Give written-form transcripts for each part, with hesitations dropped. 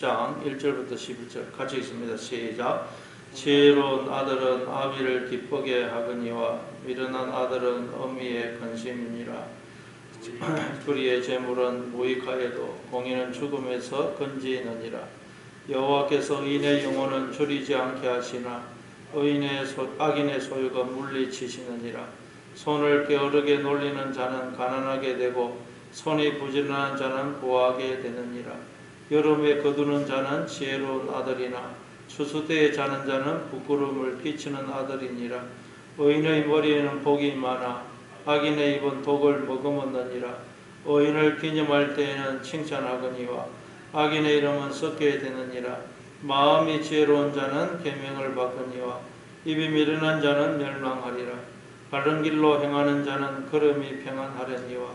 장 1절부터 11절 같이 읽습니다. 시작. 지혜로운 아들은 아비를 기쁘게 하거니와 미련한 아들은 어미의 근심이니라. 그리의 재물은 무익하여도 공의는 죽음에서 건지느니라. 여호와께서 의인의 영혼은 줄이지 않게 하시나 악인의 소유가 물리치시느니라. 손을 게으르게 놀리는 자는 가난하게 되고 손이 부지런한 자는 부하게 되느니라. 여름에 거두는 자는 지혜로운 아들이나 추수때에 자는 자는 부끄러움을 끼치는 아들이니라. 의인의 머리에는 복이 많아 악인의 입은 독을 머금었느니라. 의인을 기념할 때에는 칭찬하거니와 악인의 이름은 썩게 되느니라. 마음이 지혜로운 자는 계명을 받거니와 입이 미련한 자는 멸망하리라. 바른 길로 행하는 자는 걸음이 평안하려니와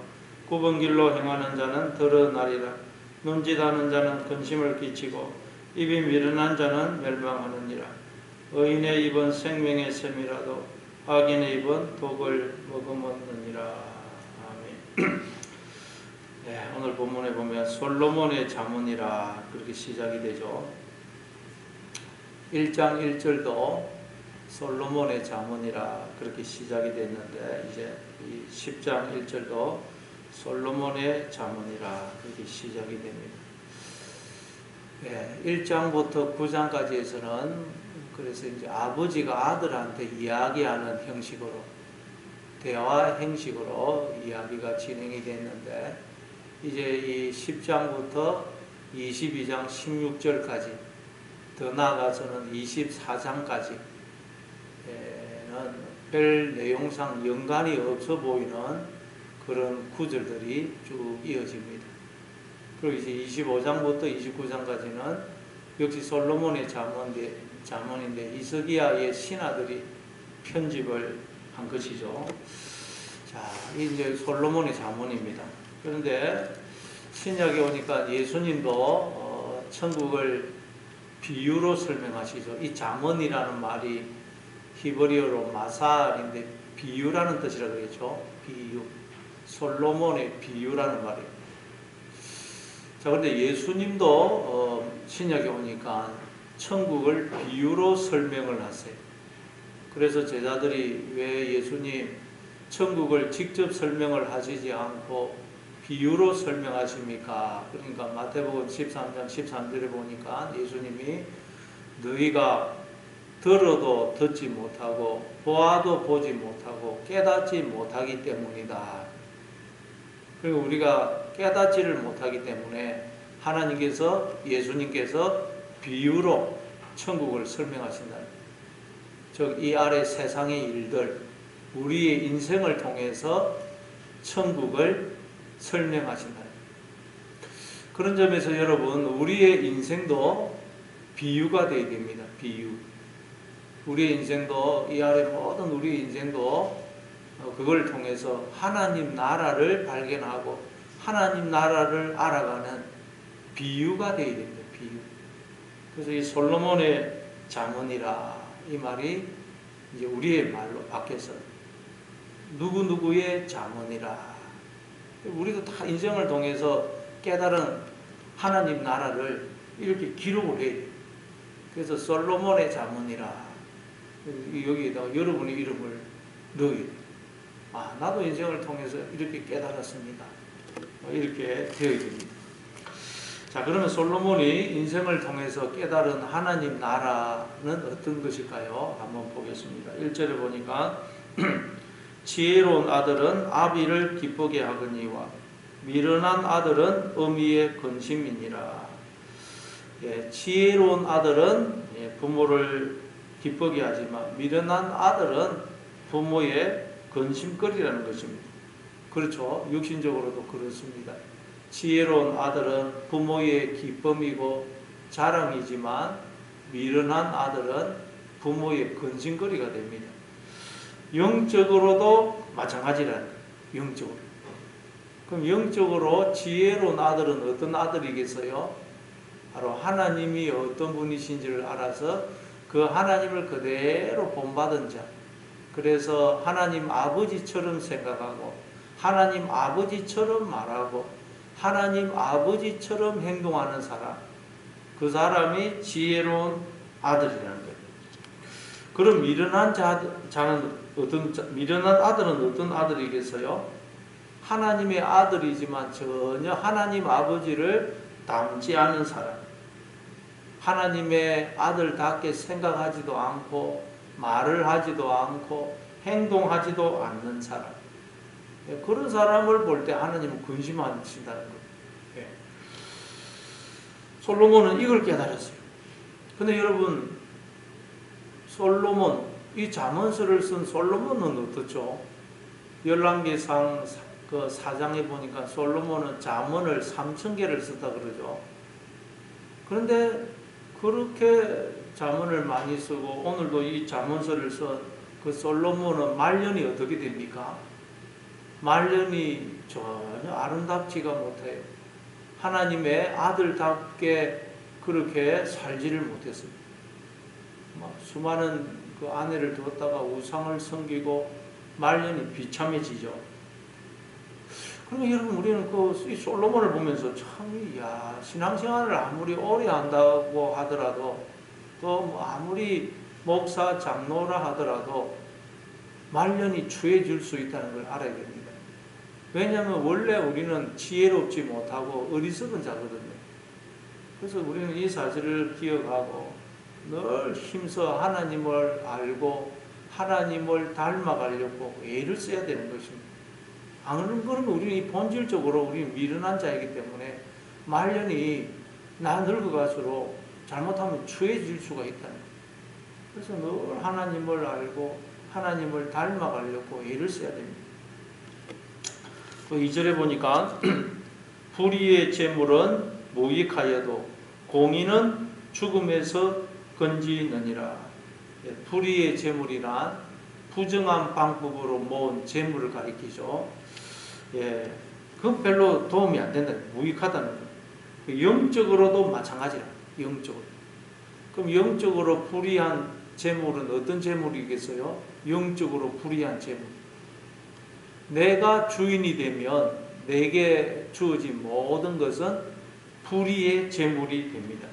굽은 길로 행하는 자는 드러나리라. 눈짓하는 자는 근심을 끼치고 입이 미련한 자는 멸망하느니라. 의인의 입은 생명의 샘이라도 악인의 입은 독을 머금었느니라. 아멘. 네, 오늘 본문에 보면 솔로몬의 잠언이라 그렇게 시작이 되죠. 1장 1절도 솔로몬의 잠언이라 그렇게 시작이 됐는데 이제 이 10장 1절도 솔로몬의 잠언이라 그렇게 시작이 됩니다. 네, 1장부터 9장까지에서는 그래서 이제 아버지가 아들한테 이야기하는 형식으로 대화 형식으로 이야기가 진행이 됐는데 이제 이 10장부터 22장 16절까지 더 나아가서는 24장까지는 별 내용상 연관이 없어 보이는 그런 구절들이 쭉 이어집니다. 그리고 이제 25장부터 29장까지는 역시 솔로몬의 잠언인데 이스기야의 신하들이 편집을 한 것이죠. 자, 이제 솔로몬의 잠언입니다. 그런데 신약에 오니까 예수님도 천국을 비유로 설명하시죠. 이 잠언이라는 말이 히브리어로 마살인데 비유라는 뜻이라 그랬죠. 비유. 솔로몬의 비유라는 말이에요. 자, 그런데 예수님도 신약에 오니까 천국을 비유로 설명을 하세요. 그래서 제자들이 왜 예수님 천국을 직접 설명을 하시지 않고 비유로 설명하십니까? 그러니까 마태복음 13장 13절에 보니까 예수님이 너희가 들어도 듣지 못하고 보아도 보지 못하고 깨닫지 못하기 때문이다. 그리고 우리가 깨닫지를 못하기 때문에 하나님께서 예수님께서 비유로 천국을 설명하신다. 즉 이 아래 세상의 일들 우리의 인생을 통해서 천국을 설명하신다. 그런 점에서 여러분 우리의 인생도 비유가 되어야 됩니다. 비유. 우리의 인생도 이 아래 모든 우리의 인생도 그걸 통해서 하나님 나라를 발견하고 하나님 나라를 알아가는 비유가 되어야 됩니다. 비유. 그래서 이 솔로몬의 잠언이라 이 말이 이제 우리의 말로 바뀌어서 누구누구의 잠언이라. 우리도 다 인생을 통해서 깨달은 하나님 나라를 이렇게 기록을 해야 돼요. 그래서 솔로몬의 잠언이라 여기에다가 여러분의 이름을 넣어야 돼요. 아, 나도 인생을 통해서 이렇게 깨달았습니다. 이렇게 되어야 됩니다. 자, 그러면 솔로몬이 인생을 통해서 깨달은 하나님 나라는 어떤 것일까요? 한번 보겠습니다. 1절에 보니까 지혜로운 아들은 아비를 기쁘게 하거니와 미련한 아들은 어미의 근심이니라. 예, 지혜로운 아들은 부모를 기쁘게 하지만 미련한 아들은 부모의 근심거리라는 것입니다. 그렇죠. 육신적으로도 그렇습니다. 지혜로운 아들은 부모의 기쁨이고 자랑이지만 미련한 아들은 부모의 근심거리가 됩니다. 영적으로도 마찬가지라는 거예요. 영적으로. 그럼 영적으로 지혜로운 아들은 어떤 아들이겠어요? 바로 하나님이 어떤 분이신지를 알아서 그 하나님을 그대로 본받은 자. 그래서 하나님 아버지처럼 생각하고 하나님 아버지처럼 말하고 하나님 아버지처럼 행동하는 사람, 그 사람이 지혜로운 아들이라는 거예요. 그럼 미련한 미련한 아들은 어떤 아들이겠어요? 하나님의 아들이지만 전혀 하나님 아버지를 닮지 않은 사람. 하나님의 아들답게 생각하지도 않고 말을 하지도 않고 행동하지도 않는 사람. 그런 사람을 볼 때 하나님은 근심하신다는 거예요. 솔로몬은 이걸 깨달았어요. 근데 여러분, 솔로몬, 이 잠언서를 쓴 솔로몬은 어떻죠? 열왕기상 그 4장에 보니까 솔로몬은 잠언을 3,000개를 썼다 그러죠. 그런데 그렇게 잠언을 많이 쓰고 오늘도 이 잠언서를 쓴 그 솔로몬은 말년이 어떻게 됩니까? 말년이 전혀 아름답지가 못해요. 하나님의 아들답게 그렇게 살지를 못했어요. 수많은 그 아내를 두었다가 우상을 섬기고 말년이 비참해지죠. 그러면 여러분, 우리는 이 솔로몬을 보면서 참, 신앙생활을 아무리 오래 한다고 하더라도 또 아무리 목사, 장로라 하더라도 말년이 추해질 수 있다는 걸 알아야 됩니다. 왜냐하면 원래 우리는 지혜롭지 못하고 어리석은 자거든요. 그래서 우리는 이 사실을 기억하고 늘 힘써 하나님을 알고 하나님을 닮아가려고 애를 써야 되는 것입니다. 안 그러면 우리는 본질적으로 우리는 미련한 자이기 때문에 말년이 늙어갈수록 잘못하면 추해질 수가 있다는 거예요. 그래서 늘 하나님을 알고 하나님을 닮아가려고 애를 써야 됩니다. 그 2절에 보니까 불의의 재물은 무익하여도 공의는 죽음에서 건지느니라. 불의의 재물이란 부정한 방법으로 모은 재물을 가리키죠. 그건 별로 도움이 안 된다. 무익하다는 거예요. 영적으로도 마찬가지라. 영적으로. 그럼 영적으로 불의한 재물은 어떤 재물이겠어요? 영적으로 불의한 재물. 내가 주인이 되면 내게 주어진 모든 것은 불의의 재물이 됩니다.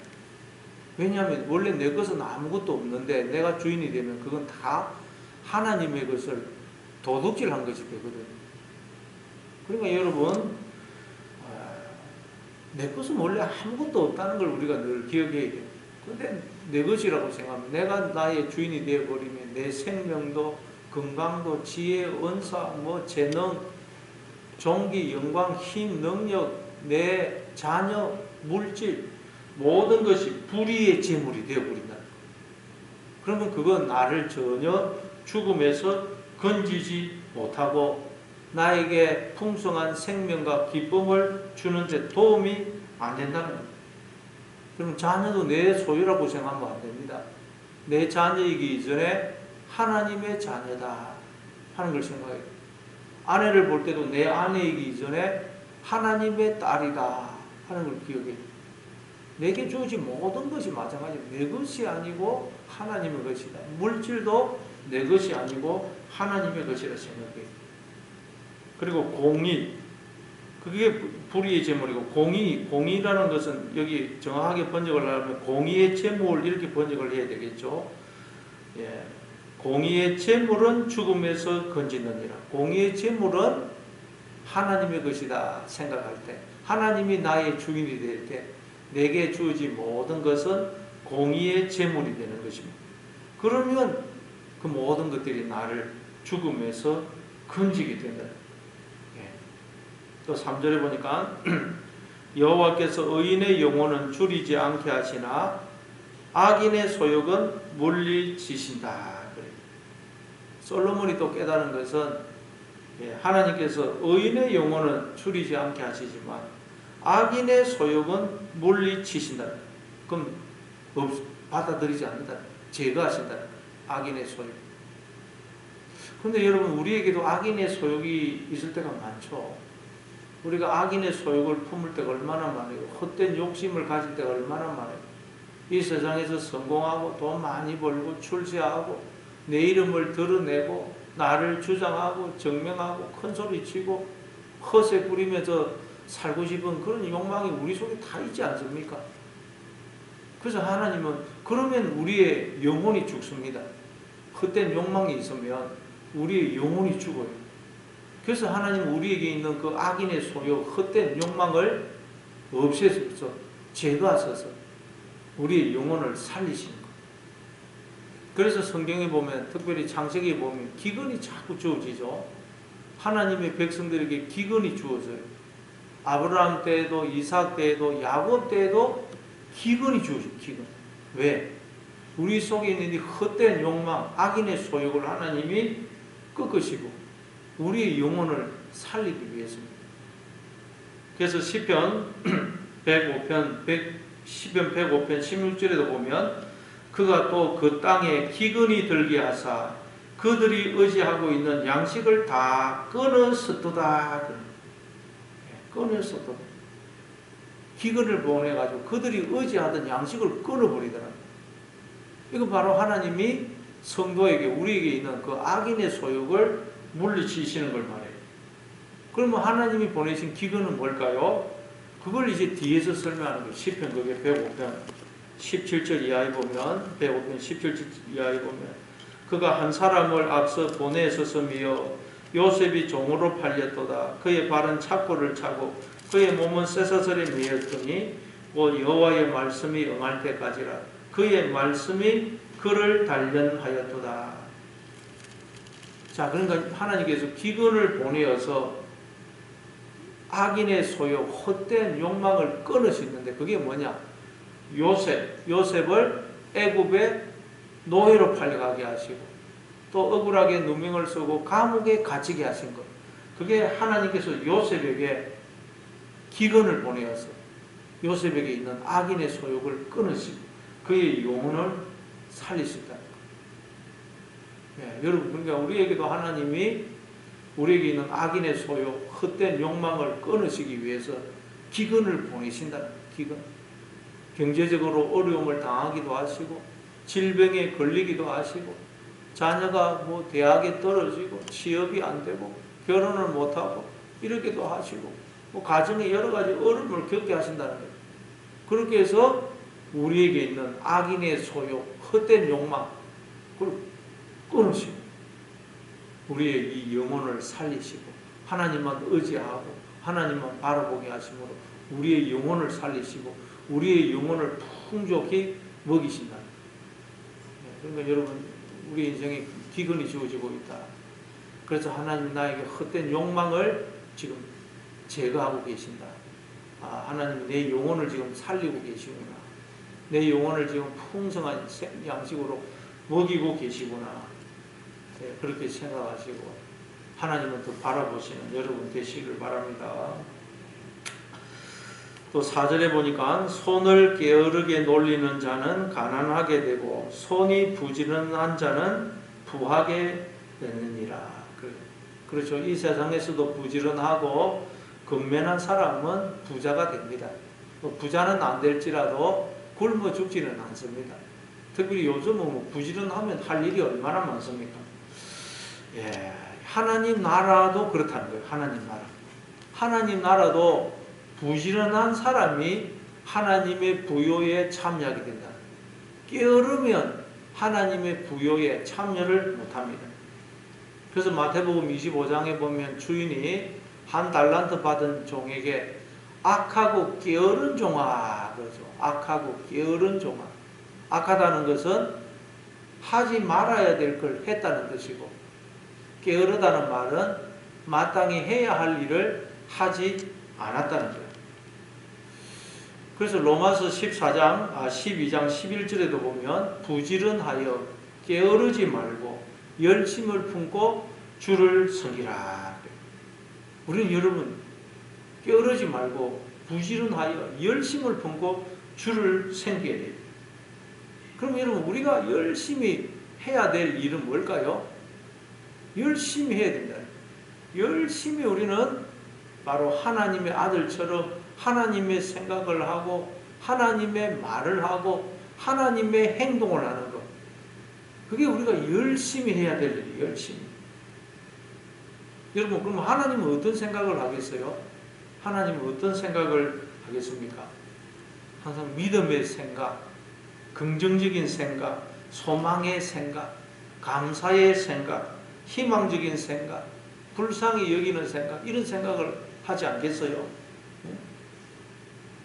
왜냐하면 원래 내 것은 아무것도 없는데 내가 주인이 되면 그건 다 하나님의 것을 도둑질한 것이 되거든요. 그러니까 여러분, 내 것은 원래 아무것도 없다는 걸 우리가 늘 기억해야 돼요. 근데 내 것이라고 생각하면 내가 나의 주인이 되어버리면 내 생명도 건강도 지혜, 은사, 재능, 종기, 영광, 힘, 능력, 내 자녀, 물질 모든 것이 불의의 재물이 되어버린다. 그러면 그건 나를 전혀 죽음에서 건지지 못하고 나에게 풍성한 생명과 기쁨을 주는 데 도움이 안 된다는 거예요. 그럼 자녀도 내 소유라고 생각하면 안 됩니다. 내 자녀이기 이전에 하나님의 자녀다 하는 걸 생각해요. 아내를 볼 때도 내 아내이기 이전에 하나님의 딸이다 하는 걸 기억해요. 내게 주어진 모든 것이 마찬가지예요. 내 것이 아니고 하나님의 것이다. 물질도 내 것이 아니고 하나님의 것이라 생각해요. 그리고 공의, 그게 불의의 재물이고, 공의라는 것은 여기 정확하게 번역을 하려면 공의의 재물 이렇게 번역을 해야 되겠죠. 공의의 재물은 죽음에서 건지느니라. 공의의 재물은 하나님의 것이다 생각할 때, 하나님이 나의 주인이 될 때 내게 주어진 모든 것은 공의의 재물이 되는 것입니다. 그러면 그 모든 것들이 나를 죽음에서 건지게 된다. 또 3절에 보니까 여호와께서 의인의 영혼은 줄이지 않게 하시나 악인의 소욕은 물리치신다. 솔로몬이 또 깨달은 것은 하나님께서 의인의 영혼은 줄이지 않게 하시지만 악인의 소욕은 물리치신다. 그럼 받아들이지 않는다. 제거하신다. 악인의 소욕. 그런데 여러분, 우리에게도 악인의 소욕이 있을 때가 많죠. 우리가 악인의 소욕을 품을 때가 얼마나 많아요. 헛된 욕심을 가질 때가 얼마나 많아요. 이 세상에서 성공하고 돈 많이 벌고 출세하고 내 이름을 드러내고 나를 주장하고 증명하고 큰소리치고 허세 부리면서 살고 싶은 그런 욕망이 우리 속에 다 있지 않습니까? 그래서 하나님은 그러면 우리의 영혼이 죽습니다. 헛된 욕망이 있으면 우리의 영혼이 죽어요. 그래서 하나님은 우리에게 있는 그 악인의 소욕, 헛된 욕망을 없애서 제거하셔서 우리의 영혼을 살리시는 거예요. 그래서 성경에 보면, 특별히 창세기에 보면 기근이 자꾸 주어지죠. 하나님의 백성들에게 기근이 주어져요. 아브라함 때에도, 이삭 때에도, 야곱 때에도 기근이 주어져요. 기근. 왜? 우리 속에 있는 이 헛된 욕망, 악인의 소욕을 하나님이 꺾으시고 우리의 영혼을 살리기 위해서입니다. 그래서 시편 105편 16절에도 보면 그가 또 그 땅에 기근이 들게 하사 그들이 의지하고 있는 양식을 다 끊었었도다. 끊었었도다. 기근을 보내가지고 그들이 의지하던 양식을 끊어버리더라. 이거 바로 하나님이 성도에게, 우리에게 있는 그 악인의 소욕을 물리치시는 걸 말해요. 그러면 하나님이 보내신 기근은 뭘까요? 그걸 이제 뒤에서 설명하는 거예요. 시편 그게 105편 17절 이하에 보면, 105편 17절 이하에 보면 그가 한 사람을 앞서 보내셨으며 요셉이 종으로 팔렸도다. 그의 발은 착고를 차고 그의 몸은 쇠사슬에 매였더니 곧 여호와의 말씀이 응할 때까지라. 그의 말씀이 그를 단련하였도다. 자, 그러니까 하나님께서 기근을 보내어서 악인의 소욕, 헛된 욕망을 끊을 수 있는데 그게 뭐냐? 요셉을 애굽의 노예로 팔려가게 하시고 또 억울하게 누명을 쓰고 감옥에 갇히게 하신 것. 그게 하나님께서 요셉에게 기근을 보내어서 요셉에게 있는 악인의 소욕을 끊으시고 그의 영혼을 살리셨다. 네, 여러분, 그러니까 우리에게도 하나님이 우리에게 있는 악인의 소욕, 헛된 욕망을 끊으시기 위해서 기근을 보내신다. 기근. 경제적으로 어려움을 당하기도 하시고, 질병에 걸리기도 하시고, 자녀가 뭐 대학에 떨어지고, 취업이 안 되고, 결혼을 못하고, 이렇게도 하시고, 뭐 가정에 여러 가지 어려움을 겪게 하신다는 거예요. 그렇게 해서 우리에게 있는 악인의 소욕, 헛된 욕망, 그걸 끊으시고, 우리의 이 영혼을 살리시고, 하나님만 의지하고, 하나님만 바라보게 하심으로 우리의 영혼을 살리시고, 우리의 영혼을 풍족히 먹이신다. 그러니까 여러분, 우리 인생에 기근이 주어지고 있다. 그래서 하나님 나에게 헛된 욕망을 지금 제거하고 계신다. 아, 하나님 내 영혼을 지금 살리고 계시구나. 내 영혼을 지금 풍성한 양식으로 먹이고 계시구나. 네, 그렇게 생각하시고 하나님은 더 바라보시는 여러분 되시기를 바랍니다. 또 4절에 보니까 손을 게으르게 놀리는 자는 가난하게 되고 손이 부지런한 자는 부하게 되느니라. 그렇죠. 이 세상에서도 부지런하고 근면한 사람은 부자가 됩니다. 부자는 안 될지라도 굶어 죽지는 않습니다. 특히 요즘은 뭐 부지런하면 할 일이 얼마나 많습니까? 예, 하나님 나라도 그렇다는 거예요. 하나님 나라. 하나님 나라도 부지런한 사람이 하나님의 부요에 참여하게 된다. 게으르면 하나님의 부요에 참여를 못합니다. 그래서 마태복음 25장에 보면 주인이 한 달란트 받은 종에게 악하고 게으른 종아 그러죠. 악하고 게으른 종아. 악하다는 것은 하지 말아야 될 걸 했다는 뜻이고, 게으르다는 말은 마땅히 해야 할 일을 하지 않았다는 거예요. 그래서 로마서 12장 11절에도 보면 부지런하여 게으르지 말고 열심을 품고 주를 섬기라. 우리는 여러분 게으르지 말고 부지런하여 열심을 품고 주를 섬겨야 돼요. 그럼 여러분 우리가 열심히 해야 될 일은 뭘까요? 열심히 해야 된다. 열심히 우리는 바로 하나님의 아들처럼 하나님의 생각을 하고 하나님의 말을 하고 하나님의 행동을 하는 것. 그게 우리가 열심히 해야 될 일이에요. 열심히. 여러분 그럼 하나님은 어떤 생각을 하겠어요? 하나님은 어떤 생각을 하겠습니까? 항상 믿음의 생각, 긍정적인 생각, 소망의 생각, 감사의 생각, 희망적인 생각, 불쌍히 여기는 생각, 이런 생각을 하지 않겠어요?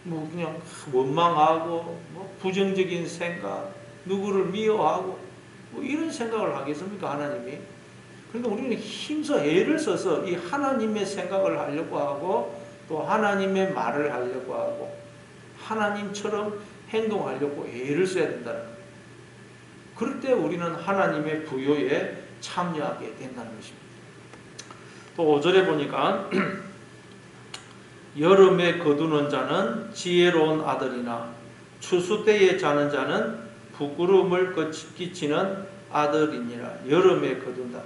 뭐 그냥 원망하고 뭐 부정적인 생각, 누구를 미워하고 뭐 이런 생각을 하겠습니까, 하나님이? 그러니까 우리는 힘써 애를 써서 이 하나님의 생각을 하려고 하고 또 하나님의 말을 하려고 하고 하나님처럼 행동하려고 애를 써야 된다는 거예요. 그럴 때 우리는 하나님의 부요에 참여하게 된다는 것입니다. 또 5절에 보니까 여름에 거두는 자는 지혜로운 아들이나 추수 때에 자는 자는 부끄러움을 끼치는 아들이니라. 여름에 거둔다.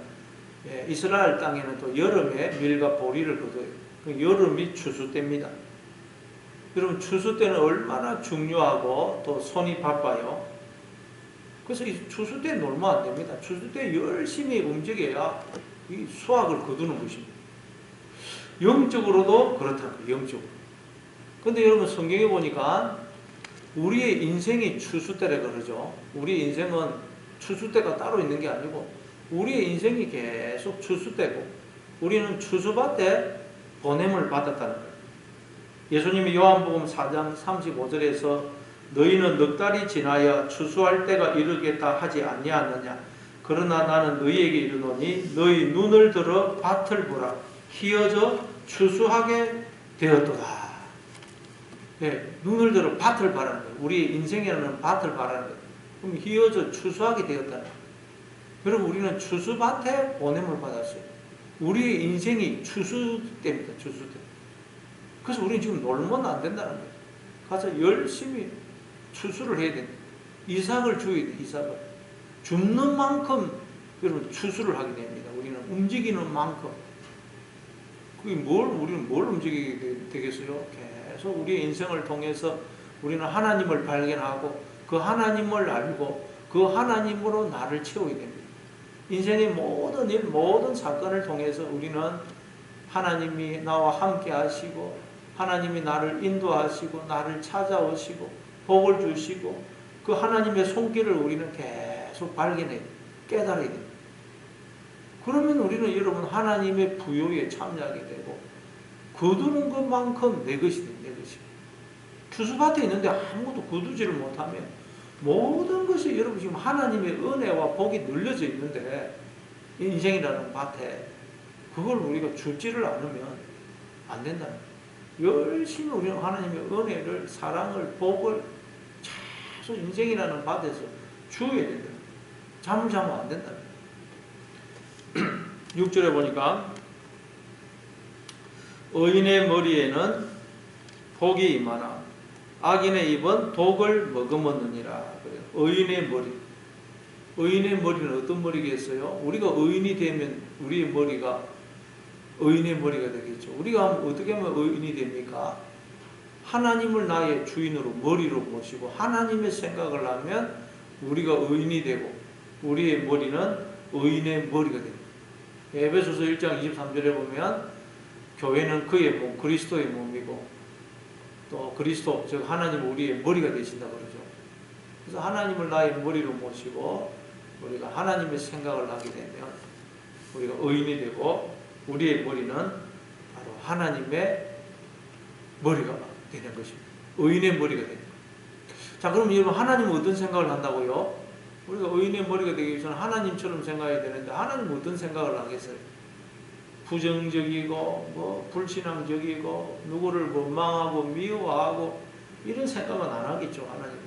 예, 이스라엘 땅에는 또 여름에 밀과 보리를 거둬요. 여름이 추수 때입니다. 여러분 추수 때는 얼마나 중요하고 또 손이 바빠요. 그래서 이 추수 때 놀면 안 됩니다. 추수 때 열심히 움직여야 이 수확을 거두는 것입니다. 영적으로도 그렇다는 거예요. 영적으로. 근데 여러분 성경에 보니까 우리의 인생이 추수 때라 그러죠. 우리 인생은 추수 때가 따로 있는 게 아니고 우리의 인생이 계속 추수 때고 우리는 추수밭에 보냄을 받았다는 거예요. 예수님이 요한복음 4장 35절에서 너희는 넉 달이 지나야 추수할 때가 이르겠다 하지 아니하느냐. 그러나 나는 너희에게 이르노니 너희 눈을 들어 밭을 보라. 희어져 추수하게 되었도다. 네, 눈을 들어 밭을 바라는 거예요. 우리 인생에는 밭을 바라는 거예요. 그럼 희어져 추수하게 되었다는 거예요. 여러분 우리는 추수밭에 보냄을 받았어요. 우리의 인생이 추수 때입니다. 추수 때. 그래서 우리는 지금 놀면 안 된다는 거예요. 가서 열심히 추수를 해야 됩니다. 이삭을 줘야 돼요. 이삭을. 줍는 만큼 여러분 추수를 하게 됩니다. 우리는 움직이는 만큼. 그게 우리는 뭘 움직이게 되겠어요? 계속 우리의 인생을 통해서 우리는 하나님을 발견하고 그 하나님을 알고 그 하나님으로 나를 채우게 됩니다. 인생의 모든 일, 모든 사건을 통해서 우리는 하나님이 나와 함께 하시고 하나님이 나를 인도하시고 나를 찾아오시고 복을 주시고 그 하나님의 손길을 우리는 계속 발견해 깨달아야 됩니다. 그러면 우리는 여러분 하나님의 부요에 참여하게 되고 거두는 것만큼 내 것이 됩니다. 내 것이. 추수밭에 있는데 아무것도 거두지를 못하면 모든 것이 여러분 지금 하나님의 은혜와 복이 눌려져 있는데 인생이라는 밭에 그걸 우리가 주지를 않으면 안 된다는 거예요. 열심히 우리는 하나님의 은혜를 사랑을 복을 계속 인생이라는 밭에서 주어야 된다. 잠을 자면 안 된다. 6절에 보니까 의인의 머리에는 복이 임하나 악인의 입은 독을 머금었느니라. 의인의 머리. 의인의 머리는 어떤 머리겠어요? 우리가 의인이 되면 우리의 머리가 의인의 머리가 되겠죠. 우리가 어떻게 하면 의인이 됩니까? 하나님을 나의 주인으로 머리로 모시고 하나님의 생각을 하면 우리가 의인이 되고 우리의 머리는 의인의 머리가 됩니다. 에베소서 1장 23절에 보면 교회는 그의 몸, 그리스도의 몸이고 또 그리스도, 즉 하나님 우리의 머리가 되신다 그러죠. 그래서 하나님을 나의 머리로 모시고 우리가 하나님의 생각을 하게 되면 우리가 의인이 되고 우리의 머리는 바로 하나님의 머리가 되는 것입니다. 의인의 머리가 됩니다. 자, 그럼 여러분 하나님은 어떤 생각을 한다고요? 우리가 의인의 머리가 되기 위해서는 하나님처럼 생각해야 되는데 하나님은 어떤 생각을 하겠어요? 부정적이고 뭐 불신앙적이고 누구를 원망하고 미워하고 이런 생각은 안 하겠죠. 하나님은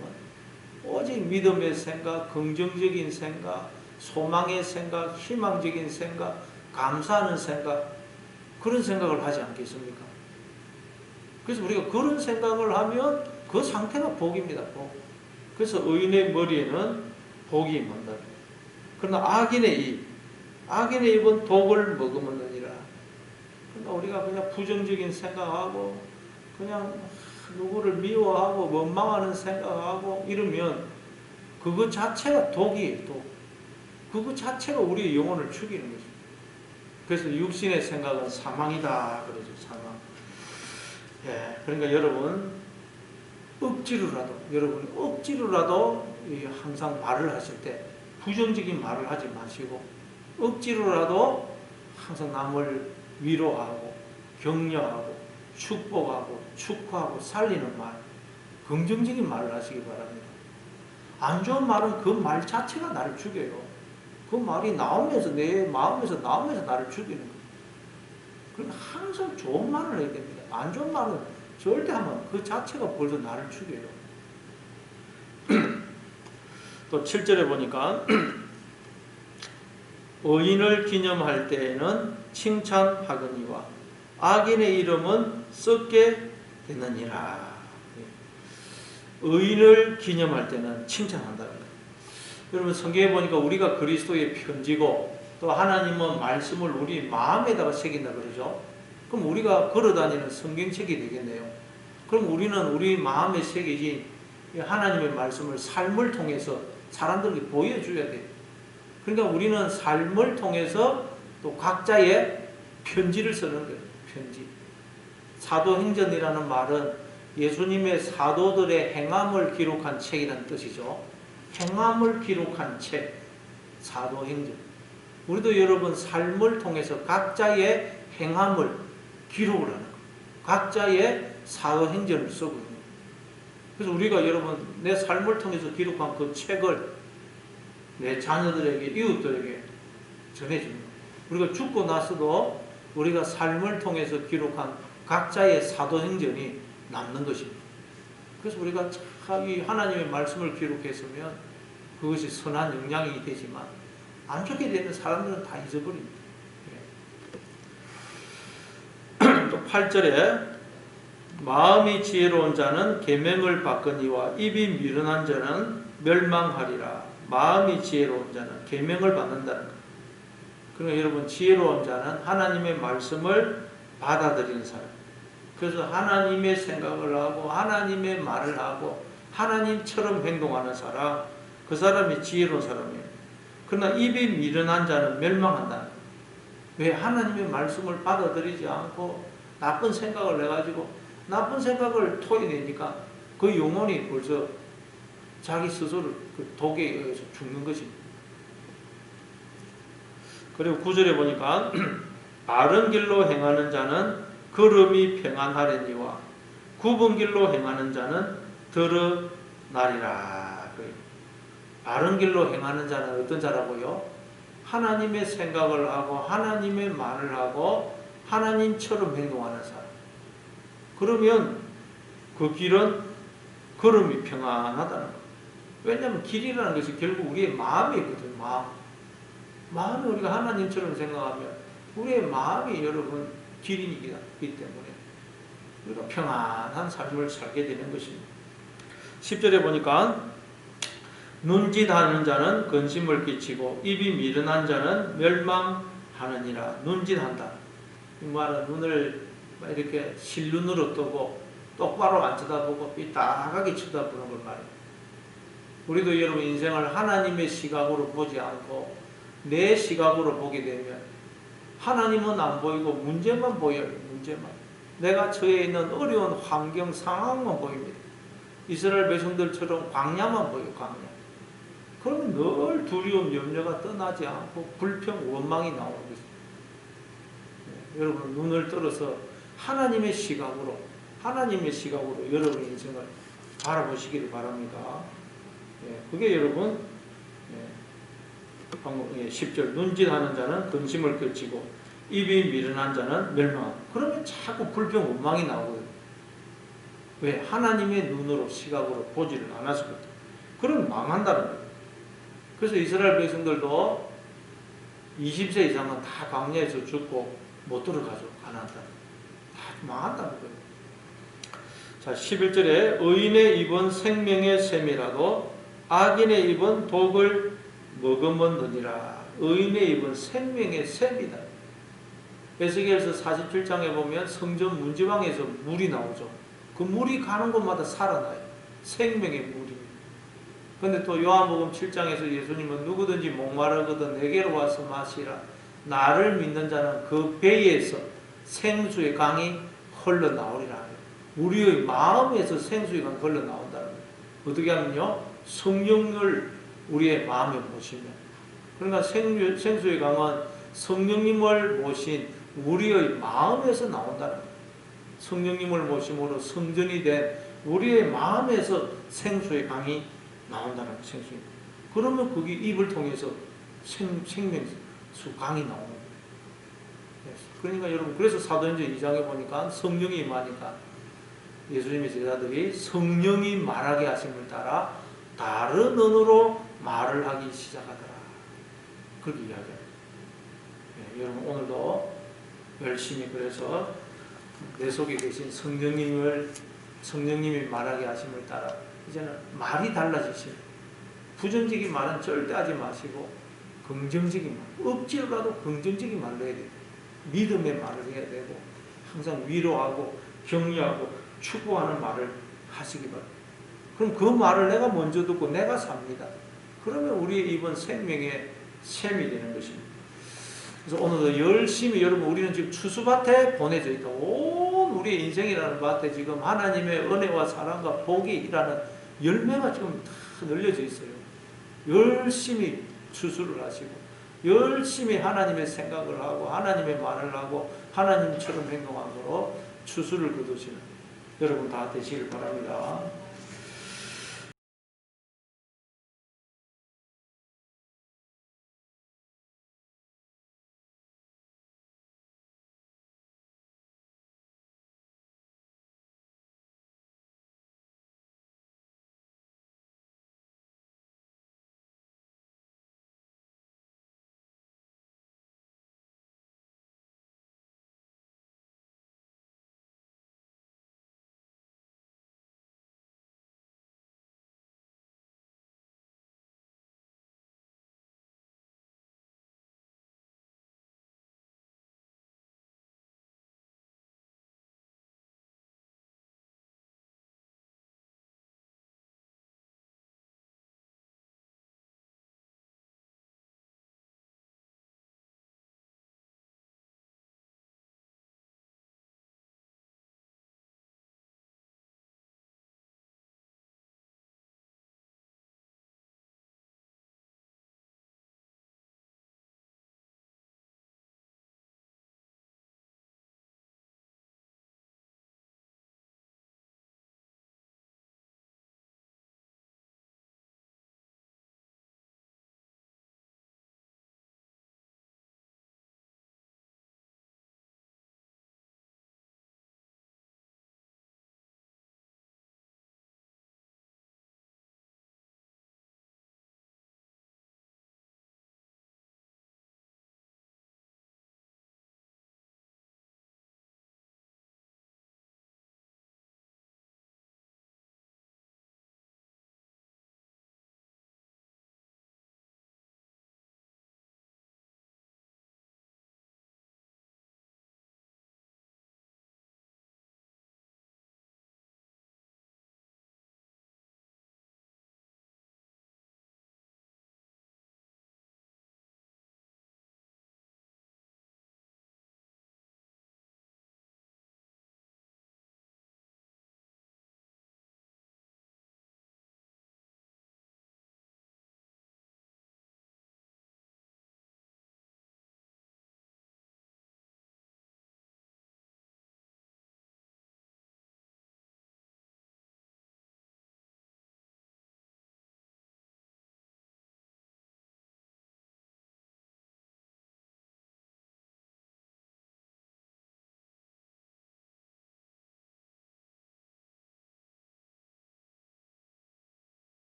오직 믿음의 생각, 긍정적인 생각, 소망의 생각, 희망적인 생각, 감사하는 생각, 그런 생각을 하지 않겠습니까? 그래서 우리가 그런 생각을 하면 그 상태가 복입니다. 복. 그래서 의인의 머리에는 복이 임한다. 그러나 악인의 입은 독을 머금었느니라. 그러니까 우리가 그냥 부정적인 생각하고 그냥 누구를 미워하고 원망하는 생각하고 이러면 그것 자체가 독이에요. 독. 그것 자체가 우리의 영혼을 죽이는 것입니다. 그래서 육신의 생각은 사망이다 그러죠. 사망. 예, 그러니까 여러분이 억지로라도 항상 말을 하실 때 부정적인 말을 하지 마시고 억지로라도 항상 남을 위로하고 격려하고 축복하고 축하하고 살리는 말, 긍정적인 말을 하시기 바랍니다. 안 좋은 말은 그 말 자체가 나를 죽여요. 그 말이 나오면서 내 마음에서 나오면서 나를 죽이는 거예요. 그러니까 항상 좋은 말을 해야 됩니다. 안 좋은 말은 절대 하면 그 자체가 벌써 나를 죽여요. 또 7절에 보니까 의인을 기념할 때에는 칭찬하거니와 악인의 이름은 썩게 되느니라. 의인을 기념할 때는 칭찬한다는 거예요. 여러분 성경에 보니까 우리가 그리스도의 편지고 또 하나님은 말씀을 우리 마음에다가 새긴다 그러죠. 그럼 우리가 걸어다니는 성경책이 되겠네요. 그럼 우리는 우리 마음에 새겨진 하나님의 말씀을 삶을 통해서 사람들에게 보여줘야 돼요. 그러니까 우리는 삶을 통해서 또 각자의 편지를 쓰는 거예요. 편지. 사도행전이라는 말은 예수님의 사도들의 행함을 기록한 책이라는 뜻이죠. 행함을 기록한 책, 사도행전. 우리도 여러분 삶을 통해서 각자의 행함을 기록을 하는 거예요. 각자의 사도행전을 쓰고 있는 거예요. 그래서 우리가 여러분 내 삶을 통해서 기록한 그 책을 내 자녀들에게, 이웃들에게 전해주는 거예요. 우리가 죽고 나서도 우리가 삶을 통해서 기록한 각자의 사도행전이 남는 것입니다. 그래서 우리가 이 하나님의 말씀을 기록했으면 그것이 선한 영향이 되지만 안 좋게 되는 사람들은 다 잊어버립니다. 또 8절에 마음이 지혜로운 자는 계명을 받거니와 입이 미련한 자는 멸망하리라. 마음이 지혜로운 자는 계명을 받는다는 것. 그러니까 여러분 지혜로운 자는 하나님의 말씀을 받아들이는 사람. 그래서 하나님의 생각을 하고 하나님의 말을 하고 하나님처럼 행동하는 사람, 그 사람이 지혜로운 사람이에요. 그러나 입이 미련한 자는 멸망한다. 왜? 하나님의 말씀을 받아들이지 않고 나쁜 생각을 해가지고 나쁜 생각을 토해내니까 그 영혼이 벌써 자기 스스로 그 독에 의해서 죽는 것입니다. 그리고 9절에 보니까 바른 길로 행하는 자는 걸음이 평안하려니와 굽은 길로 행하는 자는 드러나리라. 바른 길로 행하는 자는 어떤 자라고요? 하나님의 생각을 하고 하나님의 말을 하고 하나님처럼 행동하는 사람. 그러면 그 길은 걸음이 평안하다는 거예요. 왜냐하면 길이라는 것이 결국 우리의 마음이 있거든요. 마음이 우리가 하나님처럼 생각하면 우리의 마음이 여러분 길이기 때문에 우리가 평안한 삶을 살게 되는 것입니다. 10절에 보니까 눈짓하는 자는 근심을 끼치고 입이 미련한 자는 멸망하느니라. 눈짓한다. 이 말은 눈을 이렇게 실눈으로 뜨고 똑바로 안 쳐다보고 삐딱하게 쳐다보는 걸 말해요. 우리도 여러분 인생을 하나님의 시각으로 보지 않고 내 시각으로 보게 되면 하나님은 안 보이고 문제만 보여요. 문제만. 내가 처해 있는 어려운 환경 상황만 보입니다. 이스라엘 백성들처럼 광야만 보여요. 광야. 그러면 늘 두려움, 염려가 떠나지 않고 불평, 원망이 나오는 것입니다. 여러분 눈을 들어서 하나님의 시각으로 여러분의 인생을 바라보시기를 바랍니다. 그게 여러분 10절 눈짓하는 자는 근심을 끼치고 입이 미련한 자는 멸망. 그러면 자꾸 불평, 원망이 나오거든요. 왜? 하나님의 눈으로 시각으로 보지를 않았거든요. 그럼 망한다는 거예요. 그래서 이스라엘 백성들도 20세 이상은 다 광야에서 죽고 못 들어가죠. 가나안 땅. 다 망한다는 거예요. 자, 11절에 의인의 입은 생명의 샘이라도 악인의 입은 독을 머금었느니라. 의인의 입은 생명의 샘이다. 에스겔서 47장에 보면 성전 문지방에서 물이 나오죠. 그 물이 가는 곳마다 살아나요. 생명의 물이. 근데 또 요한복음 7장에서 예수님은 누구든지 목마르거든 내게로 와서 마시라. 나를 믿는 자는 그 배에서 생수의 강이 흘러나오리라. 우리의 마음에서 생수의 강이 흘러나온다는 거예요. 어떻게 하면요? 성령을 우리의 마음에 모시면, 그러니까 생수의 강은 성령님을 모신 우리의 마음에서 나온다는 거예요. 성령님을 모심으로 성전이 된 우리의 마음에서 생수의 강이 나온다는 거예요. 생수의. 그러면 거기 입을 통해서 생명수 강이 나오는 거예요. 그러니까 여러분, 그래서 사도행전 2장에 보니까 성령이 임하니까 예수님의 제자들이 성령이 말하게 하심을 따라 다른 언어로 말을 하기 시작하더라. 그렇게 이야기해요. 여러분, 오늘도 열심히 그래서 내 속에 계신 성령님이 말하게 하심을 따라 이제는 말이 달라지시면, 부정적인 말은 절대 하지 마시고 긍정적인 말, 억지로라도 긍정적인 말을 해야 돼요. 믿음의 말을 해야 되고 항상 위로하고 격려하고 축복하는 말을 하시기 바랍니다. 그럼 그 말을 내가 먼저 듣고 내가 삽니다. 그러면 우리의 입은 생명의 샘이 되는 것입니다. 그래서 오늘도 열심히, 여러분, 우리는 지금 추수밭에 보내져 있다. 온 우리의 인생이라는 밭에 지금 하나님의 은혜와 사랑과 복이라는 열매가 지금 다 널려져 있어요. 열심히 추수를 하시고 열심히 하나님의 생각을 하고 하나님의 말을 하고 하나님처럼 행동함으로 추수를 거두시는 여러분 다 되시길 바랍니다.